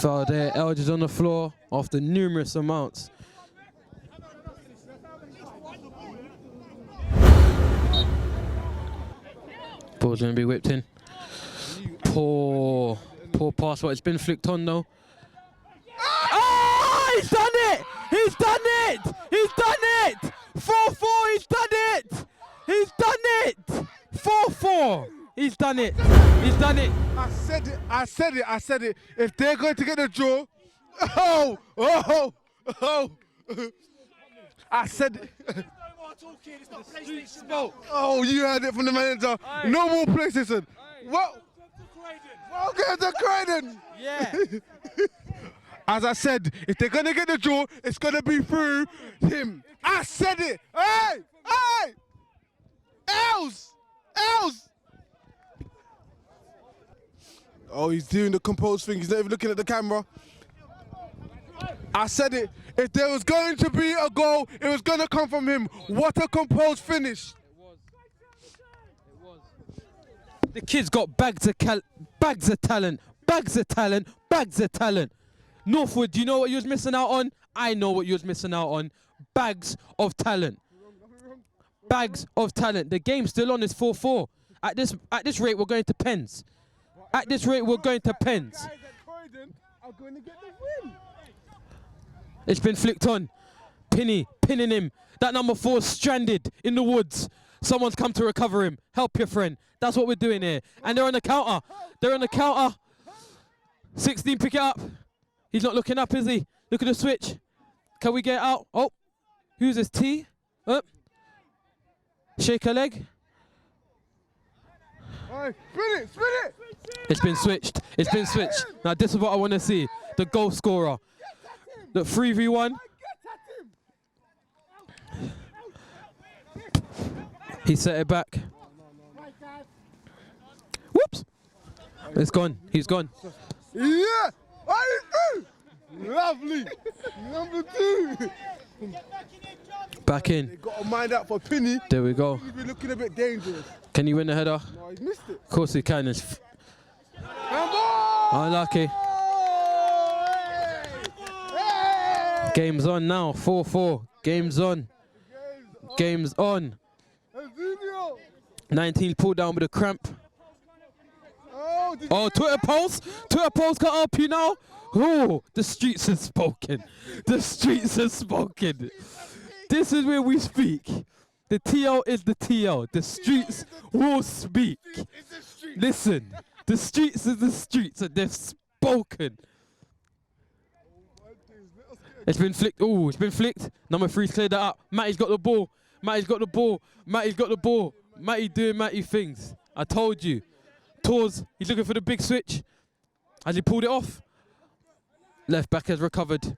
Foul there. Eldridge on the floor after numerous amounts. Ball's going to be whipped in. Poor pass, but it's been flicked on though. Oh, he's done it! He's done it! He's done it! 4-4, he's done it! He's done it! 4-4, he's done it! He's done it! I said it. If they're going to get the draw, I said it. Oh, you heard it from the manager. No more PlayStation. Welcome to Croydon. Yeah. As I said, if they're going to get the draw, it's going to be through him. I said it. Hey! Els! Oh, he's doing the composed thing. He's not even looking at the camera. I said it. If there was going to be a goal, it was going to come from him. What a composed finish. It was. The kid's got bags of talent. Northwood, do you know what you was missing out on? I know what you was missing out on. Bags of talent. Bags of talent. The game's still on. It's 4-4. At this rate, we're going to pens. At this rate, we're going to pens. It's been flicked on. Pinning him. That number 4's stranded in the woods. Someone's come to recover him. Help your friend. That's what we're doing here. And they're on the counter. 16, pick it up. He's not looking up, is he? Look at the switch. Can we get out? Oh, who's this? T? Up. Shake a leg. Spin it! It's been switched. It's been switched. Now this is what I want to see. The goal scorer. The 3v1. He set it back. Whoops. It's gone. He's gone. Yeah! Lovely! Number 2! Back in. They got a mind out for Pinny. There we go. He's been looking a bit dangerous. Can you win the header? No, he's missed it. Of course he can. It's unlucky. Game's on now. 4-4. Game's on. Game's on. 19 pulled down with a cramp. Oh, Twitter post. Twitter post got up, you know. Oh, the streets have spoken. The streets have spoken. This is where we speak. The TL is the TL. The streets will speak. Listen, the streets is the streets, and they've spoken. It's been flicked. Oh, it's been flicked. Number 3's cleared that up. Matty's got the ball. Matty's got the ball. Matty's got the ball. Matty doing Matty things. I told you. Tors, he's looking for the big switch. Has he pulled it off? Left back has recovered.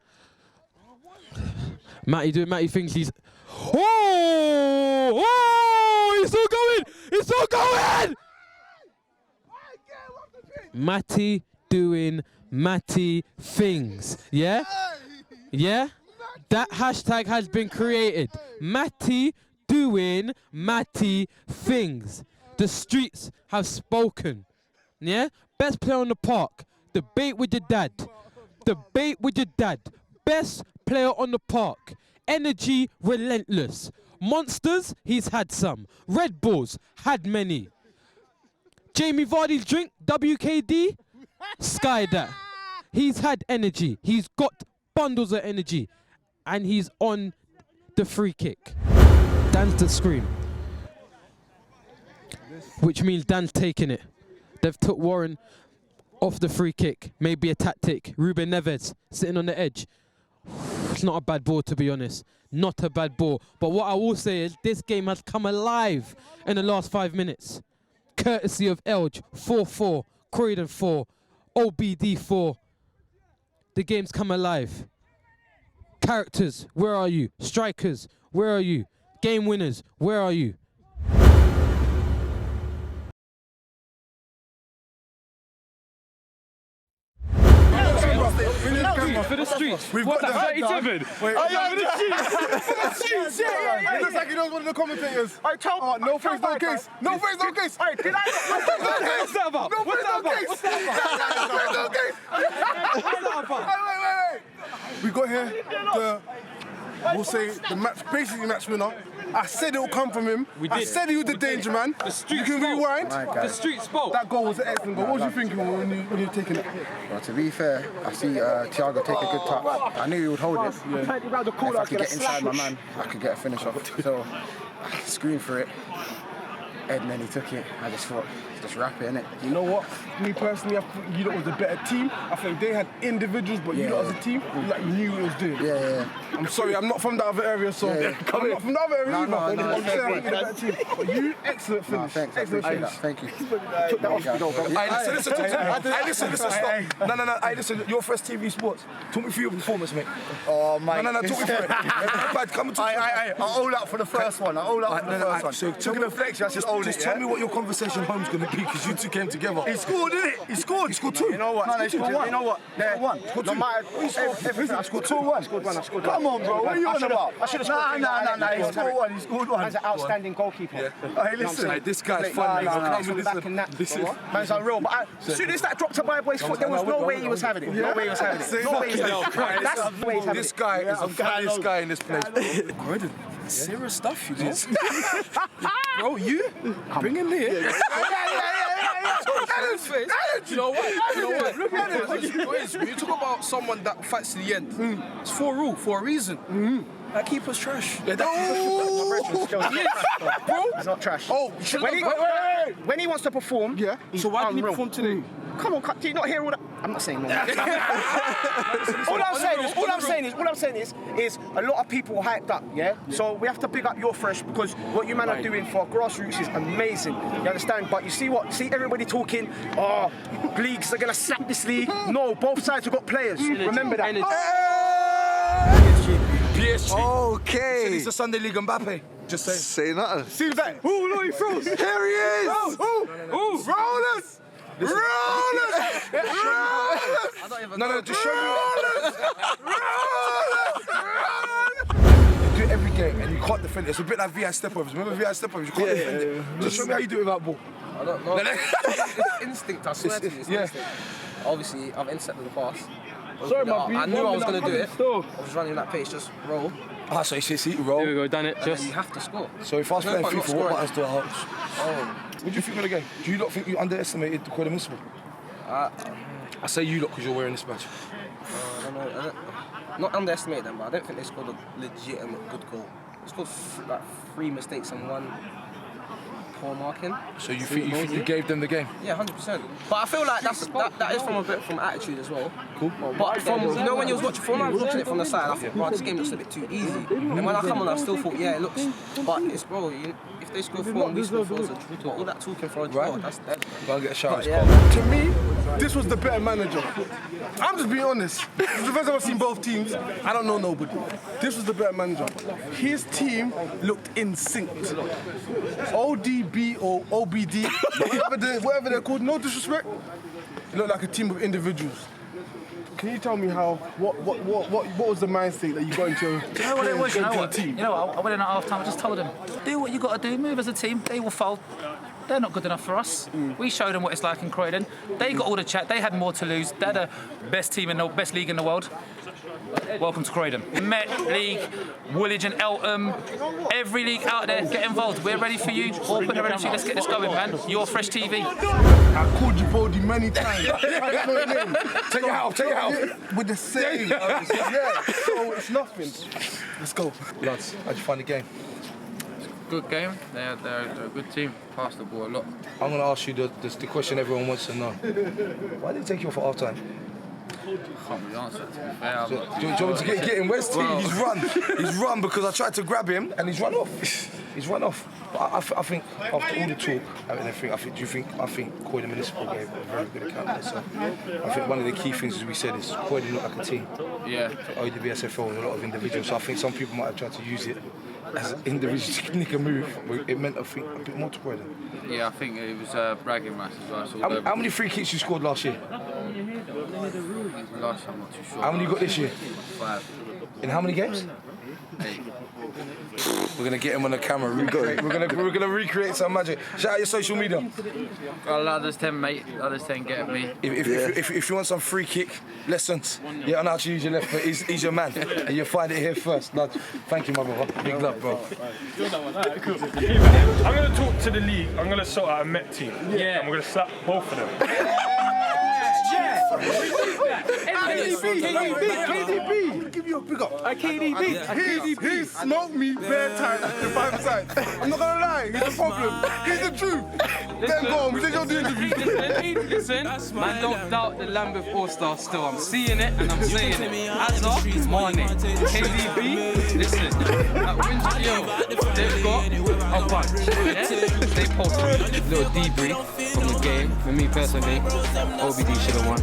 Matty doing Matty things. He's. Oh! Oh! He's still going! He's still going! Matty doing Matty things. Yeah? Yeah? That hashtag has been created. Matty doing Matty things. The streets have spoken. Yeah? Best player on the park. Debate with your dad. Debate with your dad. Best player on the park. Energy relentless. Monsters, he's had some. Red Bulls, had many. Jamie Vardy's drink, WKD, sky that. He's had energy. He's got bundles of energy. And he's on the free kick. Dan's the scream. Which means Dan's taking it. They've took Warren off the free kick. Maybe a tactic. Ruben Neves sitting on the edge. It's not a bad ball, to be honest. Not a bad ball. But what I will say is this game has come alive in the last 5 minutes. Courtesy of Elge. 4-4. Croydon 4. OBD 4. The game's come alive. Characters, where are you? Strikers, where are you? Game winners, where are you? For the streets. We've What's got that, the 37? Wait, it looks like he knows one of the commentators. No face, no case. No face, no case. Wait, did I? What's that about? No face, no case. What's that Wait. We got here we'll say the match, basically match winner. I said it will come from him. I said he was the danger man. You can rewind. The street spoke. That goal was an excellent goal. What was you thinking when you were taking it? Well, to be fair, I see Thiago take a good touch. I knew he would hold it. If I could get inside my man, I could get a finish off. So I screamed for it. And then he took it. I just thought, just wrap it, innit? You know what? Me personally, I think you lot was a better team. I think they had individuals, but you lot as a team, you knew what it was doing. Yeah. I'm sorry, I'm not from that other area, so I'm not from the other area either. I'm saying I think you're the better team. But you, excellent finish. Thanks. Excellent finish. Thank you. Took that off the goal, bro. Listen, stop. No, listen, your first TV Sports. Talk me through your performance, mate. Oh, mate. No, talk me through it. I all out for the first one. So, talking of flex, just tell me what your conversation home's going to be, because you two came together. He scored, didn't it? He scored 2. You know what? No, he scored 1. You know what? One. No matter everything, I scored 2-1. Come on, bro. What are you on about? I should have scored. No. He scored 1. As an outstanding goalkeeper. Hey, listen. This guy's funny. Listen. Man's unreal. But as soon as that dropped to my boy's foot, there was no way he was having it. No way he was having it. No way he was having it. That's the way he's having it. This guy is the funniest guy in this place. Croydon, serious stuff you did. Bro, you bring him here. You know what? Look at it. When you talk about someone that fights to the end, it's for a rule, for a reason. That keeper's trash. Bro, It's not trash. Oh, when he wants to perform, so why didn't he perform today? come on, do you not hear all that? I'm not saying no. all I'm saying is a lot of people hyped up, yeah? So we have to big up your Fresh because what you man are doing for grassroots is amazing. You understand? But you see everybody talking, oh, leagues are gonna slap this league. No, both sides have got players. Remember that. PSG. Okay. It's a Sunday League Mbappe. Just say. Say nothing. See that? Ooh, look, he froze. Here he is. Ooh, rollers. Rollers. No, just show me. You do it every game and you can't defend it. It's a bit like VI step-overs. Remember VI step-overs? You can't defend it. Just show me how you do it without ball. I don't know. It's instinct, I swear to you. It's instinct. Obviously, I've intercepted the pass. Sorry, my I knew I was going to do it. I was running that pace, just roll. Ah, so it's just roll. Here we go, done it. And then you have to score. So if I was playing FIFA, what buttons do I hold? Oh. What do you think of the game? Do you not think you underestimated the Croydon Municipal? I say you lot because you're wearing this badge. I don't know. Not underestimate them, but I don't think they scored a legitimate good goal. They scored like 3 mistakes and 1 poor marking. So you think you gave them the game? Yeah, 100%. But I feel like that is from a bit from attitude as well. Cool. But from when you was watching I was watching it from the side, I thought, this game looks a bit too easy. And when I come on, I still thought, yeah, it looks. But it's if they score 4 and we score 4, so all that talking for a draw, that's dead. Go and get a shout. To me, this was the better manager. I'm just being honest. This is the first time I've seen both teams. I don't know nobody. This was the better manager. His team looked in sync. ODB or OBD, whatever they're called, no disrespect. It looked like a team of individuals. Can you tell me what was the mindset that you got into? Do you know what it was? You know what? I went in at half time. I just told them, do what you got to do. Move as a team. They will fold. They're not good enough for us. We showed them what it's like in Croydon. They got all the chat. They had more to lose. They're the best league in the world. Welcome to Croydon. Met League, Woolwich and Eltham, every league out there, get involved. We're ready for you. All put their energy. Let's get this going, man. Your Fresh TV. I called you Bodie many times. I don't know your name. Take it out. With the same. Yeah, so it's nothing. Let's go. Lads, how'd you find the game? Good game. They're a good team. Passed the ball a lot. I'm going to ask you the question everyone wants to know. Why did they take you off at half time? Can't be answered, to be fair. Do you want me to get in? Where's T? He's run. He's run because I tried to grab him and he's run off. But I think after all the talk and everything, I think Croydon Municipal gave a very good account of themselves. I think one of the key things, as we said, is Croydon look like a team. Yeah. ODB, SFL, and a lot of individuals. So I think some people might have tried to use it as an individual to nick a move. It meant, I think, a bit more to Croydon. Yeah, I think it was bragging rights as well. So how many free kicks you scored last year? Last year, I'm not too sure. How many you got this year? 5. In how many games? 8. We're gonna get him on the camera. We're gonna recreate some magic. Shout out your social media. Well, others 10, mate. Others 10 get me. If you want some free kick lessons, you don't know how to use your left foot. He's your man, and you'll find it here first. Lad, thank you, my brother. Big love, bro. I'm gonna talk to the league. I'm gonna sort out a Met team. Yeah. And we're gonna slap both of them. KDB, give you a big up. KDB, he smoked me bare time to 5 sides. I'm not gonna lie, he's the problem. He's the truth. Then go on, we take on the interview. Listen, man, don't doubt the Lambeth All-Star still. I'm seeing it and I'm saying it. Azza, Mane, KDB, listen, that Winchfield, they've got a bunch. Yeah? They posted a little debrief from the game. For me personally, OBD should have won.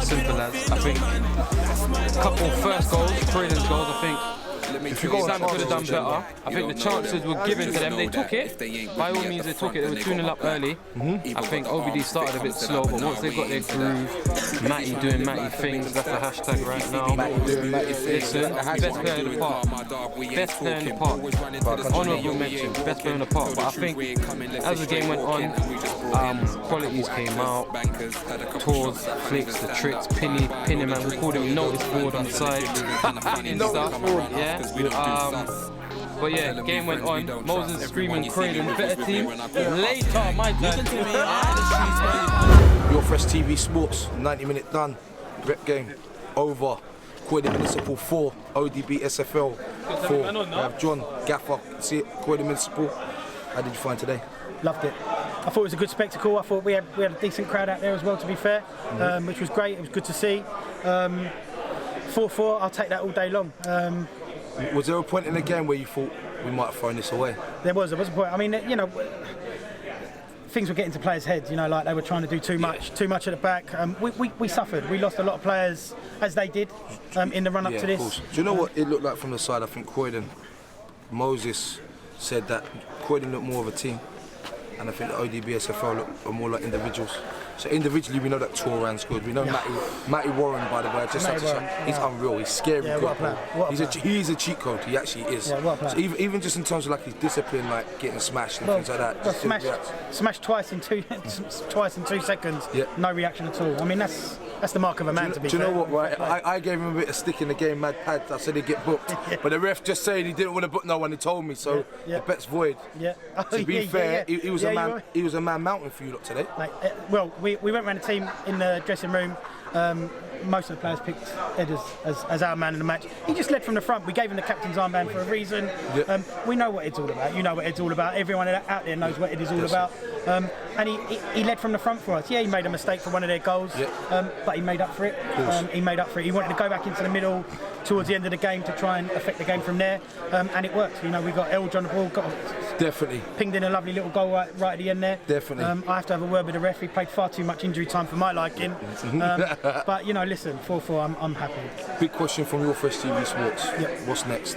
Simple as. I think a couple first goals, Croydon's goals, I think Sam could have done better. I think the chances were given to them. They took it. By all means, they took it. They were 2-0 up early. I think OBD started a bit slow, but once they got their groove, Matty doing Matty things, that's the hashtag right now. Listen, best player in the park. Best player in the park. Honourable mention, best player in the park. But I think as the game went on, qualities came out. Tours, flicks, the tricks, pinning man. We called him notice board on the side. Pinning stuff. Yeah. But yeah, game went on. Moses screaming Croydon, better team. Later, my turn. Your Fresh TV Sports, 90-minute done. Rep game over. Croydon Municipal 4, ODB SFL 4. We have John Gaffer. See it, Croydon Municipal. How did you find today? Loved it. I thought it was a good spectacle. I thought we had a decent crowd out there as well, to be fair, which was great. It was good to see. 4-4, I'll take that all day long. Was there a point in the game where you thought we might have thrown this away? There was a point. I mean, you know, things were getting to players' heads, you know, like they were trying to do too much at the back. We suffered. We lost a lot of players, as they did, in the run-up to this. Of course. Do you know what it looked like from the side? I think Croydon, Moses said that Croydon looked more of a team, and I think the ODBSFL look more like individuals. So individually, we know that Touran's good. We know Matty Warren, by the way. I just have to say, he's unreal. He's scary good. He's a cheat code. He actually is. So even just in terms of like his discipline, like getting smashed and things like that. Smashed twice in 2 seconds. No reaction at all. I mean, that's the mark of a man. Do you know what? Right, I gave him a bit of stick in the game, mad pad. I said he'd get booked, but the ref just said he didn't want to book no one. He told me, so the bet's void. To be fair, he was a man. He was a man mountain for you lot today. Well, we went around the team in the dressing room. Most of the players picked Ed as our man in the match. He just led from the front. We gave him the captain's armband for a reason. We know what Ed's all about. You know what Ed's all about. Everyone out there knows what Ed is all about. And he led from the front for us. Yeah, he made a mistake for one of their goals, but he made up for it. He made up for it. He wanted to go back into the middle towards the end of the game to try and affect the game from there, and it worked. You know, we got Elge on the ball, pinged in a lovely little goal right at the end there. I have to have a word with the ref. He played far too much injury time for my liking. But you know, listen, 4-4, I'm happy. Big question from your Fresh TV Sports. What's next?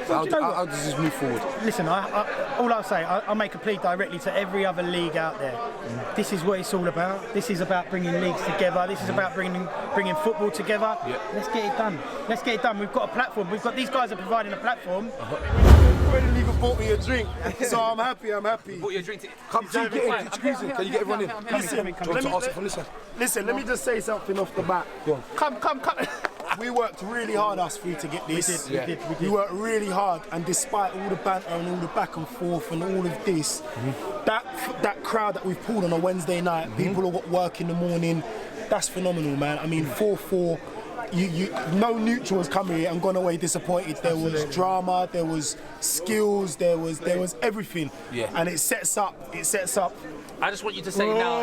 How does this move forward? Listen, all I'll say, I'll make a plea directly to every other league out there. This is what it's all about. This is about bringing leagues together. This is about bringing football together. Let's get it done. Let's get it done. We've got a platform. These guys are providing a platform. Croydon even bought me a drink, so I'm happy. Bought you a drink. Come, can you get everyone in? Listen, let me just say something off the bat. Go on. Come. We worked really hard, us three, to get this. We did. We worked really hard, and despite all the banter and all the back and forth and all of this, that crowd that we've pulled on a Wednesday night, people who got work in the morning, that's phenomenal, man. I mean, 4-4. No neutral has come here and gone away disappointed. There was drama, there was skills, there was everything, and it sets up. I just want you to say now.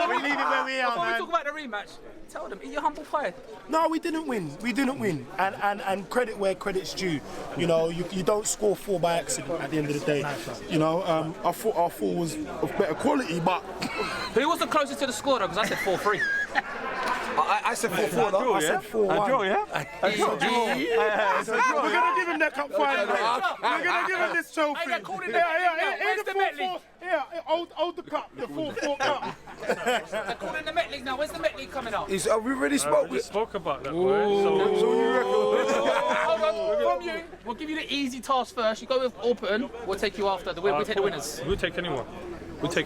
We leave it where we are, Before man. we talk about the rematch, tell them, eat your humble pie. No, we didn't win. And credit where credit's due. You know, you don't score 4 by accident at the end of the day. You know, I thought our 4 was of better quality, but who was the closest to the score though? Because I said 4-3. I said 4-4 though. I said 4-1. A draw, yeah? We're going to give him that cup final. We're going to give him this trophy. Hey, they're calling the the Met League. Yeah, hold the cup, the 4-4 cup. They're calling the Met League now. Where's the Met League coming out? We already spoke. We spoke about that, Hold on, from you, we'll give you the easy task first. You go with Orpington, we'll take you after. We'll take the winners. We'll take anyone. Okay.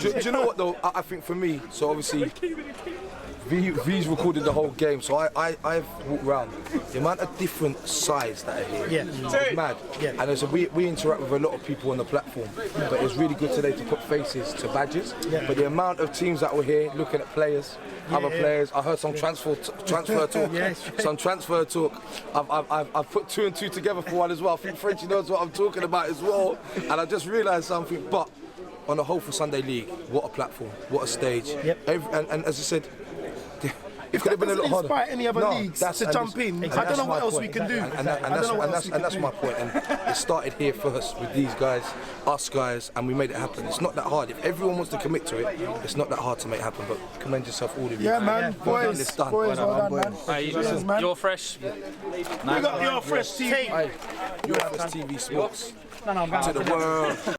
Do you know what though? I think for me, so obviously V's recorded the whole game, so I've walked around. The amount of different sides that are here, it's mad. And so we interact with a lot of people on the platform, but it was really good today to put faces to badges. But the amount of teams that were here looking at players, other players, I heard some transfer talk. I've put 2 and 2 together for one as well. I think Frenchie knows what I'm talking about as well, and I just realised something. But on the whole for Sunday League, what a platform, what a stage. And as I said, If that doesn't inspire any other leagues to jump in, I don't know what else we can do. And that's my point. And it started here first with these guys, us guys, and we made it happen. It's not that hard. If everyone wants to commit to it, it's not that hard to make it happen. But commend yourself, all of you. Yeah, man. Boys, well done, man. You're fresh. We got your fresh TV. Your Fresh TV Sports to the world.